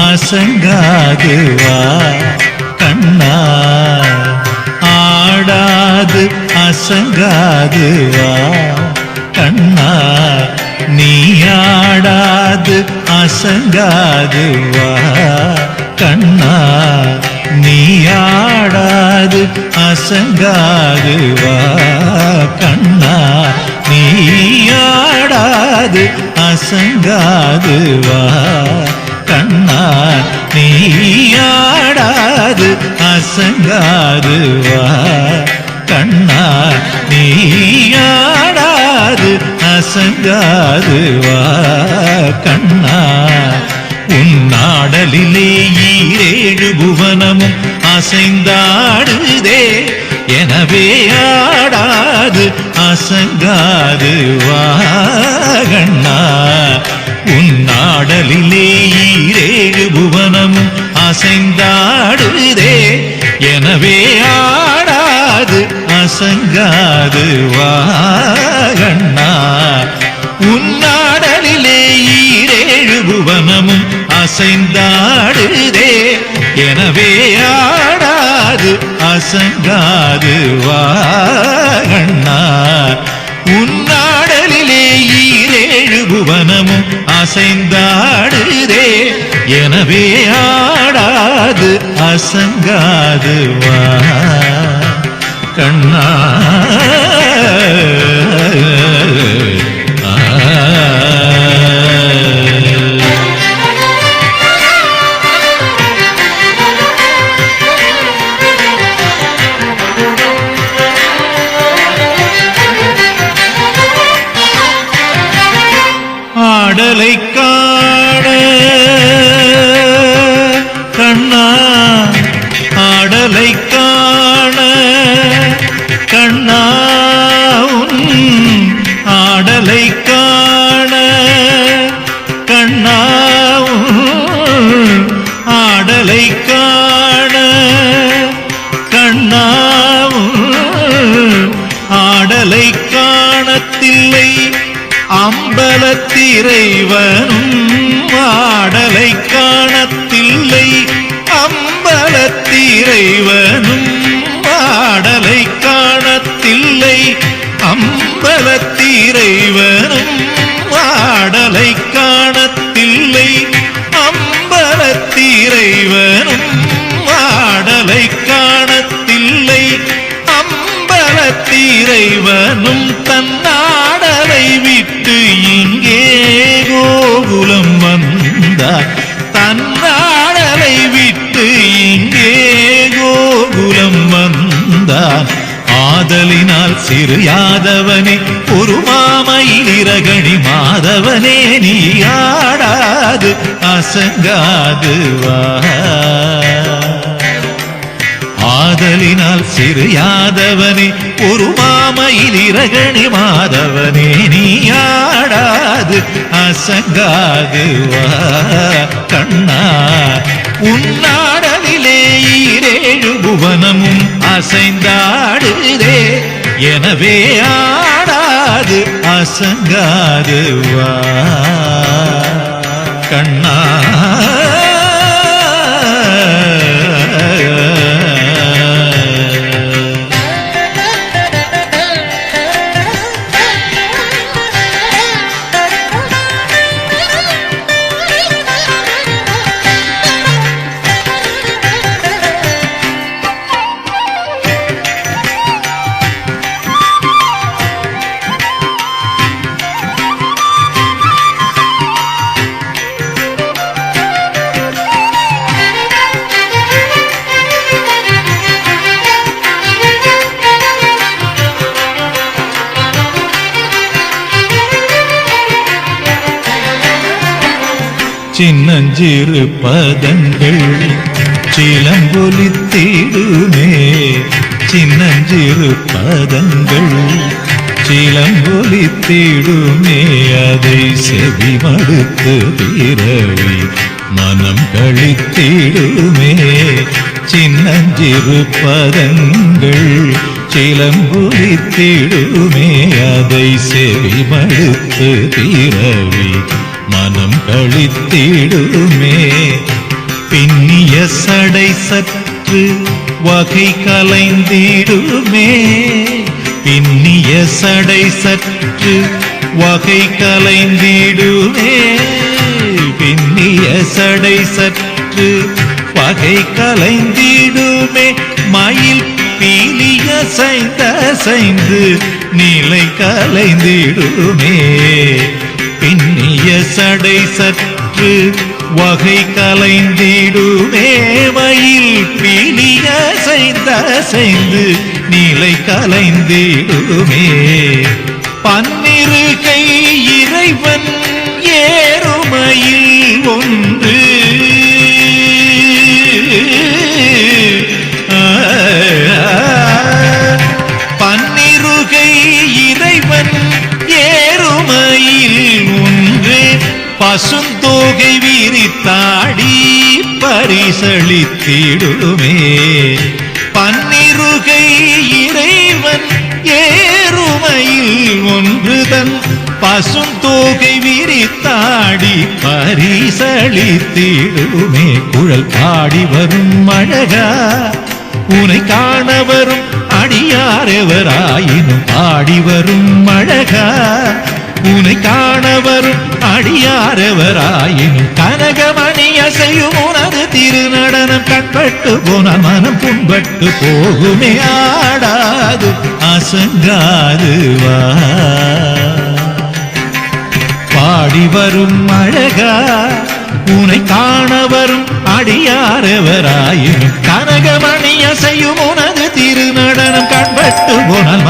அசங்காது வா கண்ணா, ஆடாது அசங்காது வா கண்ணா, நீ ஆடாது அசங்காது வா கண்ணா, நீ ஆடாது அசங்காது வா கண்ணா, நீ ஆடாது அசங்காது வா கண்ணா, நீ ஆடாது அசங்காது வா கண்ணா, நீ ஆடாது அசங்காது வா கண்ணா. உன்னாடலிலே ஈரேழு புவனமும் அசைந்தாடுதே, எனவே ஆடாது அசங்காது வா கண்ணா. உன்னாடலிலே ஈரேழு புவனமும் அசைந்தாடுதே, எனவே ஆடாது அசங்காது வா கண்ணா. உன்னாடலிலே ஈரேழு புவனமும் அசைந்தாடுதே, எனவே ஆடாது அசங்காது வா கண்ணா. உன்னாடலிலே ஈரேழு புவனமும் அசைந்தாடுதே, எனவே ஆடாது அசங்காது வா கண்ணா. ஆடலை காண கண்ணா, ஆடலை காண கண்ணா, ஆடலை காண கண்ணா, ஆடலை காண கண்ணா, ஆடலை காணத்தில்லை அம்பலத்திரைவனும், ஆடலை காணத்தில்லை அம்பலத்திரைவனும், ஆடலை காணத்தில்லை அம்பலத்திரைவனும், ஆடலை காணத்தில்லை அம்பலத்திரைவனும், ஆடலை காணத்தில்லை அம்பலத்திரைவனும், தன்னாடலை விட்டு இங்கே கோகுலம் வந்தார், தன்னாடலை விட்டு இங்கே கோகுலம் வந்தார். ஆதலினால் சிறு யாதவனே ஒரு மாமயிலிரகணி மாதவனே, நீ ஆடாது அசங்காது வா. ஆதலினால் சிறு யாதவனே ஒரு மாமயிலிரகணி மாதவனே, நீ ஆடாது அசங்காது வா கண்ணா. உன்னாடலிலே ஈரேழு புவனமும் அசைந்தாடுதே, எனவே ஆடாது அசங்காது வா கண்ணா. சின்னஞ்சிறு பதங்கள் சிலம்பொலித்திடுமே, சின்னஞ்சிறு பதங்கள் சிலம்பொலித்திடுமே, அதை செவி மடுத்து பிறவி மனம் கழித்திடுமே. சின்னஞ்சிறு பதங்கள் சிலம்பொலித்திடுமே, அதை செவி மடுத்து பிறவி மனம் கழித்திடுமே. பின்னிய சடை சற்று வகை கலைந்திடுமே பின்னிய சடை சற்று வகை கலைந்திடுமே பின்னிய சடை சற்று வகை கலைந்திடுமே மயில் பீலிய சைந்து நிலை கலைந்திடுமே பின்னிய சடை சற்று வகை கலைந்திடுமே மயில் பீலிய சைந்து நிலை கலைந்திடுமே பன்னிரு கை இறைவன் ஏறுமையில் ஒன்று பன்னிருகை இறைவன் ஏறுமையில் ஒன்று பசுந்தோகை விரித்தாடி பரிசளித்திடுமே பன்னிருகை இறைவன் ஏறுமையில் ஒன்றுதன் பசுந்தோகை விரித்தாடி பரிசளித்திடுமே குழல் பாடி வரும் அழகா உனை காண வரும் அடியாரெவராயினும் பாடி வரும் அழகா உனை காண வரும் அடியாரெவராயினும் கனகமணி அசையும் உனது திருநடனம் கண்பட்டு போனால் மனம் புண்பட்டு போகுமே ஆடாது அசங்காது வா பாடி வரும் அழகா உனை காண வரும் அடியாரெவராயினும் கனகமணி அசையும் உனது திருநடனம் கண்பட்டு போனால்